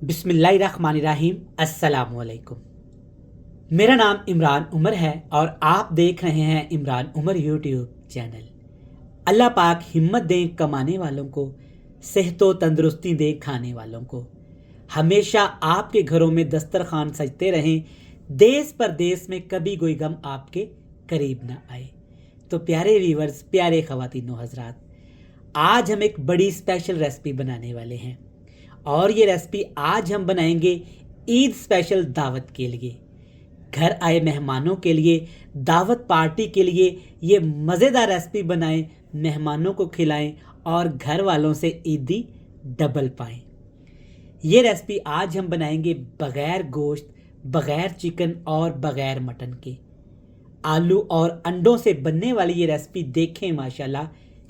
बिस्मिल्लाहिर्रहमानिर्रहीम। अस्सलामुअलैकुम। मेरा नाम इमरान उमर है और आप देख रहे हैं इमरान उमर यूट्यूब चैनल। अल्लाह पाक हिम्मत दें कमाने वालों को, सेहत व तंदुरुस्ती दें खाने वालों को। हमेशा आपके घरों में दस्तरखान सजते रहें, देश परदेश में कभी कोई गम आपके करीब ना आए। तो प्यारे व्यूवर्स, प्यारे ख़वातीनो हज़रात, आज हम एक बड़ी स्पेशल रेसिपी बनाने वाले हैं और ये रेसिपी आज हम बनाएंगे ईद स्पेशल दावत के लिए। घर आए मेहमानों के लिए, दावत पार्टी के लिए ये मज़ेदार रेसिपी बनाएं, मेहमानों को खिलाएं और घर वालों से ईदी डबल पाएं। ये रेसिपी आज हम बनाएंगे बग़ैर गोश्त, बग़ैर चिकन और बग़ैर मटन के। आलू और अंडों से बनने वाली ये रेसिपी देखें माशाल्लाह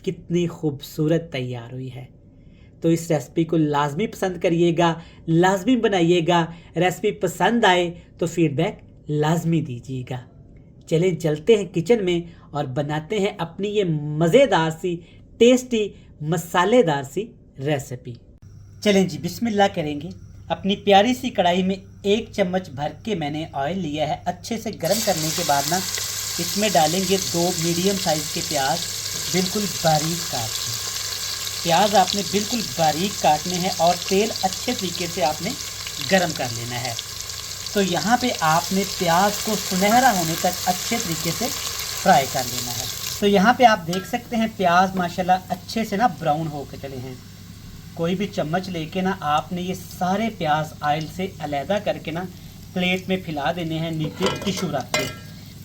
कितनी खूबसूरत तैयार हुई है। तो इस रेसिपी को लाजमी पसंद करिएगा, लाजमी बनाइएगा। रेसिपी पसंद आए तो फीडबैक लाजमी दीजिएगा। चलें चलते हैं किचन में और बनाते हैं अपनी ये मज़ेदार सी, टेस्टी, मसालेदार सी रेसिपी। चलें जी, बिस्मिल्लाह करेंगे। अपनी प्यारी सी कढ़ाई में 1 चम्मच भर के मैंने ऑयल लिया है। अच्छे से गर्म करने के बाद ना इसमें डालेंगे 2 मीडियम साइज़ के प्याज, बिल्कुल बारीक काट के। प्याज आपने बिल्कुल बारीक काटने हैं और तेल अच्छे तरीके से आपने गरम कर लेना है। तो यहाँ पे आपने प्याज को सुनहरा होने तक अच्छे तरीके से फ्राई कर लेना है। तो यहाँ पे आप देख सकते हैं प्याज माशाल्लाह अच्छे से ना ब्राउन होकर चले हैं। कोई भी चम्मच लेके ना आपने ये सारे प्याज ऑयल से अलहदा करके ना प्लेट में फैला देने हैं नीचे टिश्यू रख के,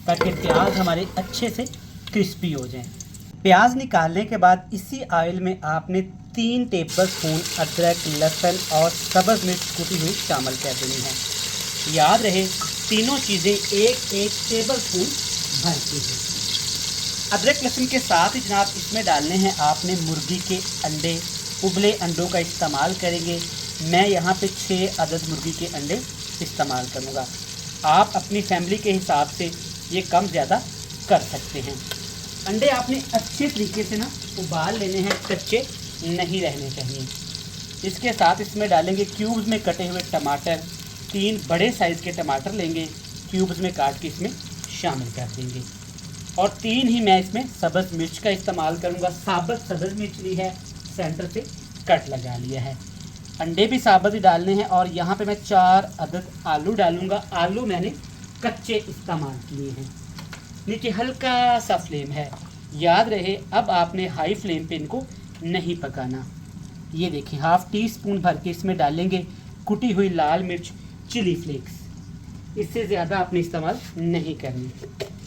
ताकि प्याज हमारे अच्छे से क्रिस्पी हो जाएं। प्याज निकालने के बाद इसी ऑयल में आपने 3 टेबलस्पून अदरक, लहसुन और सब्ज़ मिर्च कुटी हुई शामिल कर देनी है। याद रहे तीनों चीज़ें 1-1 टेबलस्पून भर के हैं। अदरक लहसुन के साथ ही जनाब इसमें डालने हैं आपने मुर्गी के अंडे। उबले अंडों का इस्तेमाल करेंगे। मैं यहाँ पे 6 अदद मुर्गी के अंडे इस्तेमाल करूँगा। आप अपनी फैमिली के हिसाब से ये कम ज़्यादा कर सकते हैं। अंडे आपने अच्छे तरीके से ना उबाल लेने हैं, कच्चे नहीं रहने चाहिए। इसके साथ इसमें डालेंगे क्यूब्स में कटे हुए टमाटर। 3 बड़े साइज़ के टमाटर लेंगे, क्यूब्स में काट के इसमें शामिल कर देंगे। और 3 ही मैं इसमें सब्ज़ मिर्च का इस्तेमाल करूँगा। साबुत सब्ज़ मिर्च ली है, सेंटर से कट लगा लिया है। अंडे भी साबुत ही डालने हैं और यहाँ पे मैं 4 अदद आलू डालूँगा। आलू मैंने कच्चे इस्तेमाल किए हैं। नीचे हल्का सा फ्लेम है। याद रहे अब आपने हाई फ्लेम पे इनको नहीं पकाना। ये देखिए 1/2 टीस्पून भर के इसमें डालेंगे कुटी हुई लाल मिर्च, चिली फ्लेक्स। इससे ज़्यादा आपने इस्तेमाल नहीं करनी।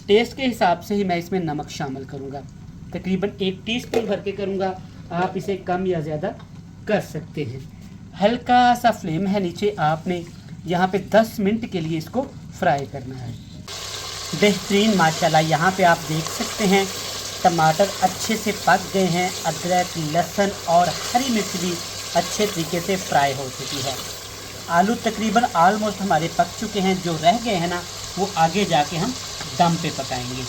टेस्ट के हिसाब से ही मैं इसमें नमक शामिल करूँगा। तकरीबन 1 टीस्पून भर के करूँगा, आप इसे कम या ज़्यादा कर सकते हैं। हल्का सा फ्लेम है नीचे। आपने यहाँ पे 10 मिनट के लिए इसको फ्राई करना है। बेहतरीन माशाल्लाह यहाँ पे आप देख सकते हैं टमाटर अच्छे से पक गए हैं। अदरक, लहसुन और हरी मिर्च भी अच्छे तरीके से फ्राई हो चुकी है। आलू तकरीबन ऑलमोस्ट हमारे पक चुके हैं। जो रह गए हैं ना वो आगे जाके हम दम पे पकाएंगे।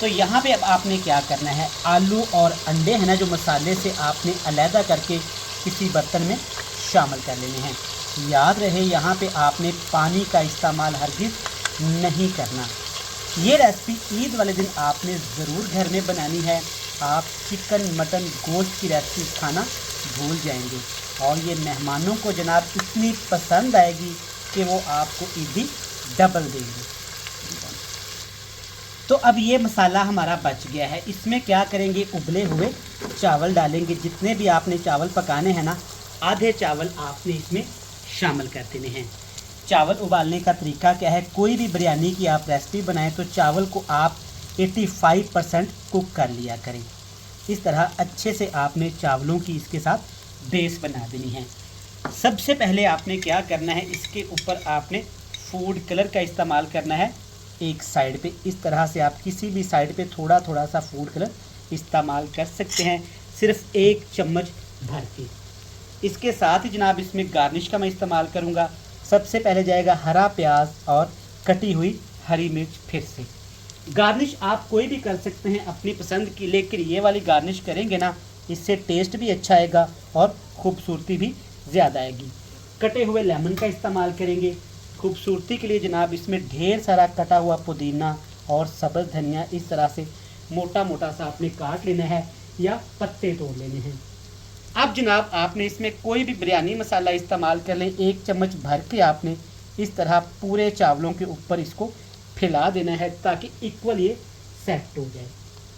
तो यहाँ पे अब आपने क्या करना है, आलू और अंडे हैं ना जो मसाले से आपने अलहदा करके किसी बर्तन में शामिल कर लेने हैं। याद रहे यहाँ पे आपने पानी का इस्तेमाल हरगिज़ नहीं करना। ये रेसिपी ईद वाले दिन आपने ज़रूर घर में बनानी है। आप चिकन, मटन, गोश्त की रेसिपी खाना भूल जाएंगे और ये मेहमानों को जनाब इतनी पसंद आएगी कि वो आपको ईदी डबल देंगे। तो अब ये मसाला हमारा बच गया है। इसमें क्या करेंगे, उबले हुए चावल डालेंगे। जितने भी आपने चावल पकाने हैं ना, आधे चावल आपने इसमें शामिल कर देने हैं। चावल उबालने का तरीका क्या है, कोई भी बिरयानी की आप रेसिपी बनाएं तो चावल को आप 85% कुक कर लिया करें। इस तरह अच्छे से आपने चावलों की इसके साथ बेस बना देनी है। सबसे पहले आपने क्या करना है, इसके ऊपर आपने फूड कलर का इस्तेमाल करना है। एक साइड पे इस तरह से आप किसी भी साइड पे थोड़ा थोड़ा सा फूड कलर इस्तेमाल कर सकते हैं, सिर्फ 1 चम्मच भर के। इसके साथ ही जनाब इसमें गार्निश का मैं इस्तेमाल करूँगा। सबसे पहले जाएगा हरा प्याज और कटी हुई हरी मिर्च। फिर से गार्निश आप कोई भी कर सकते हैं अपनी पसंद की, लेकिन ये वाली गार्निश करेंगे ना इससे टेस्ट भी अच्छा आएगा और ख़ूबसूरती भी ज़्यादा आएगी। कटे हुए लेमन का इस्तेमाल करेंगे। खूबसूरती के लिए जनाब इसमें ढेर सारा कटा हुआ पुदीना और सब्ज़ धनिया इस तरह से मोटा मोटा सा आपने काट लेना है या पत्ते तोड़ लेने हैं। अब जनाब आपने इसमें कोई भी बिरयानी मसाला इस्तेमाल कर लें, 1 चम्मच भर के आपने इस तरह पूरे चावलों के ऊपर इसको फैला देना है ताकि इक्वल ये सेट हो जाए।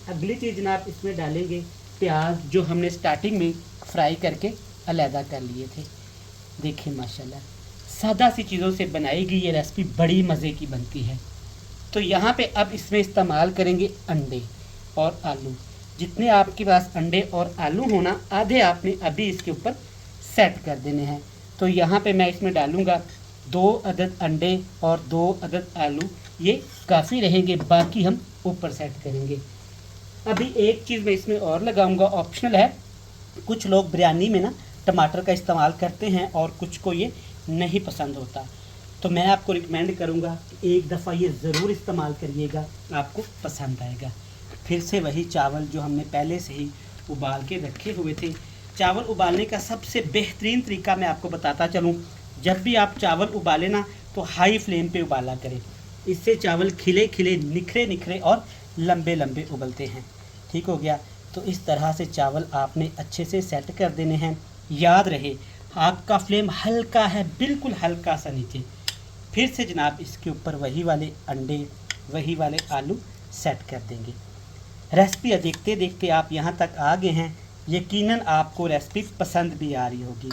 अगली चीज़ जनाब इसमें डालेंगे प्याज, जो हमने स्टार्टिंग में फ्राई करके अलहदा कर लिए थे। देखिए माशाल्लाह सादा सी चीज़ों से बनाई गई ये रेसिपी बड़ी मज़े की बनती है। तो यहाँ पे अब इसमें इस्तेमाल करेंगे अंडे और आलू। जितने आपके पास अंडे और आलू होना, आधे आपने अभी इसके ऊपर सेट कर देने हैं। तो यहाँ पे मैं इसमें डालूँगा 2 अदद अंडे और 2 अदद आलू, ये काफ़ी रहेंगे, बाकी हम ऊपर सेट करेंगे। अभी एक चीज़ मैं इसमें और लगाऊंगा, ऑप्शनल है। कुछ लोग बिरयानी में ना टमाटर का इस्तेमाल करते हैं और कुछ को ये नहीं पसंद होता, तो मैं आपको रिकमेंड करूंगा कि एक दफ़ा ये ज़रूर इस्तेमाल करिएगा, आपको पसंद आएगा। फिर से वही चावल जो हमने पहले से ही उबाल के रखे हुए थे। चावल उबालने का सबसे बेहतरीन तरीका मैं आपको बताता चलूँ। जब भी आप चावल उबालें ना तो हाई फ्लेम पे उबाला करें, इससे चावल खिले खिले निखरे निखरे और लंबे लंबे उबलते हैं। ठीक हो गया। तो इस तरह से चावल आपने अच्छे से सेट कर देने हैं। याद रहे आपका फ्लेम हल्का है, बिल्कुल हल्का सा नीचे। फिर से जनाब इसके ऊपर वही वाले अंडे, वही वाले आलू सेट कर देंगे। रेसिपी देखते देखते आप यहाँ तक आ गए हैं, यकीनन आपको रेसिपी पसंद भी आ रही होगी।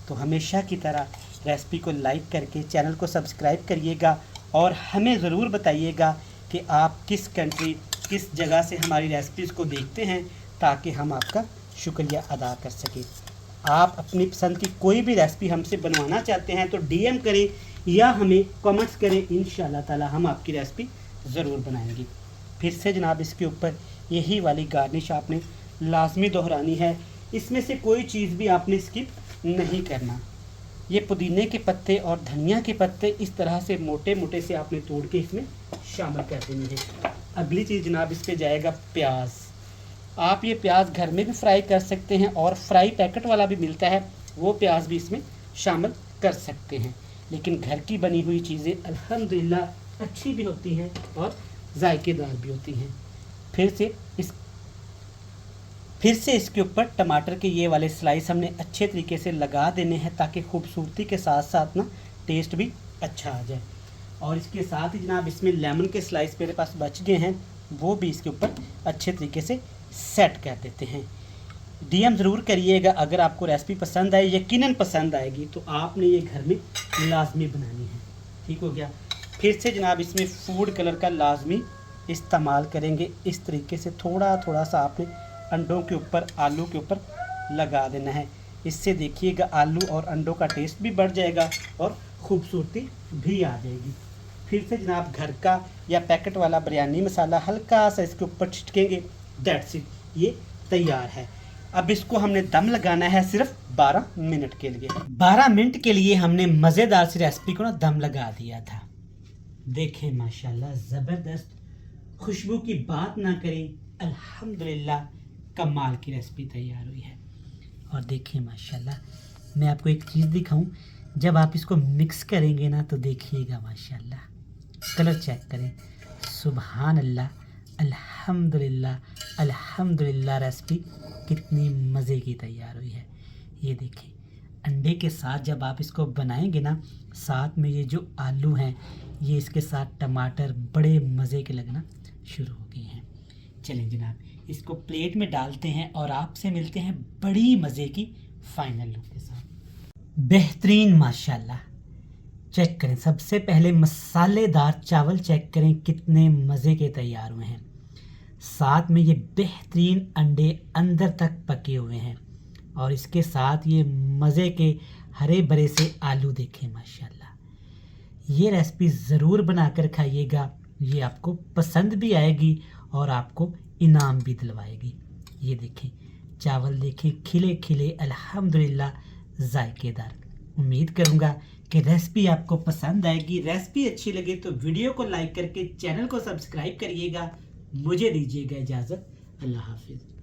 तो हमेशा की तरह रेसिपी को लाइक करके चैनल को सब्सक्राइब करिएगा और हमें ज़रूर बताइएगा कि आप किस कंट्री, किस जगह से हमारी रेसिपीज़ को देखते हैं, ताकि हम आपका शुक्रिया अदा कर सकें। आप अपनी पसंद की कोई भी रेसिपी हमसे बनवाना चाहते हैं तो DM करें या हमें कमेंट्स करें, इंशाल्लाह ताला हम आपकी रेसिपी ज़रूर बनाएंगे। फिर से जनाब इसके ऊपर यही वाली गार्निश आपने लाजमी दोहरानी है, इसमें से कोई चीज़ भी आपने स्किप नहीं करना। ये पुदीने के पत्ते और धनिया के पत्ते इस तरह से मोटे मोटे से आपने तोड़ के इसमें शामिल कर देने हैं। अगली चीज़ जनाब इस पे जाएगा प्याज। आप ये प्याज घर में भी फ्राई कर सकते हैं और फ्राई पैकेट वाला भी मिलता है, वो प्याज भी इसमें शामिल कर सकते हैं। लेकिन घर की बनी हुई चीज़ें अल्हम्दुलिल्लाह अच्छी भी होती हैं और जायकेदार भी होती हैं। फिर से इसके ऊपर टमाटर के ये वाले स्लाइस हमने अच्छे तरीके से लगा देने हैं ताकि खूबसूरती के साथ साथ ना टेस्ट भी अच्छा आ जाए। और इसके साथ ही जनाब इसमें लेमन के स्लाइस मेरे पास बच गए हैं, वो भी इसके ऊपर अच्छे तरीके से सेट कर देते हैं। DM ज़रूर करिएगा अगर आपको रेसिपी पसंद आए, यकीनन पसंद आएगी, तो आपने ये घर में लाजमी बनानी है। ठीक हो गया। फिर से जनाब इसमें फूड कलर का लाजमी इस्तेमाल करेंगे। इस तरीके से थोड़ा थोड़ा सा आपने अंडों के ऊपर, आलू के ऊपर लगा देना है। इससे देखिएगा आलू और अंडों का टेस्ट भी बढ़ जाएगा और ख़ूबसूरती भी आ जाएगी। फिर से जनाब घर का या पैकेट वाला बिरयानी मसाला हल्का सा इसके ऊपर छिटकेंगे। दैट्स इट, ये तैयार है। अब इसको हमने दम लगाना है सिर्फ 12 मिनट के लिए। 12 मिनट के लिए हमने मज़ेदार सी रेसिपी को ना दम लगा दिया था। देखें माशाल्लाह ज़बरदस्त, खुशबू की बात ना करें, अल्हम्दुलिल्लाह कमाल की रेसिपी तैयार हुई है। और देखिए माशाल्लाह मैं आपको एक चीज़ दिखाऊं, जब आप इसको मिक्स करेंगे ना तो देखिएगा माशाल्लाह कलर चेक करें, सुभान अल्लाह, अल्हम्दुलिल्लाह अल्हम्दुलिल्लाह, रेसिपी कितनी मज़े की तैयार हुई है। ये देखिए अंडे के साथ जब आप इसको बनाएंगे ना, साथ में ये जो आलू हैं, ये इसके साथ टमाटर बड़े मज़े के लगना शुरू हो गए हैं। चलें जनाब इसको प्लेट में डालते हैं और आपसे मिलते हैं बड़ी मज़े की फाइनल लुक के साथ। बेहतरीन माशाल्लाह, चेक करें, सबसे पहले मसालेदार चावल चेक करें कितने मज़े के तैयार हुए हैं। साथ में ये बेहतरीन अंडे अंदर तक पके हुए हैं और इसके साथ ये मज़े के हरे भरे से आलू देखें माशाल्लाह। ये रेसिपी ज़रूर बनाकर खाइएगा, ये आपको पसंद भी आएगी और आपको इनाम भी दिलवाएगी। ये देखें चावल देखें खिले खिले, अल्हम्दुलिल्लाह जायकेदार। उम्मीद करूँगा कि रेसिपी आपको पसंद आएगी। रेसिपी अच्छी लगे तो वीडियो को लाइक करके चैनल को सब्सक्राइब करिएगा। मुझे दीजिएगा इजाज़त, अल्लाह हाफिज़।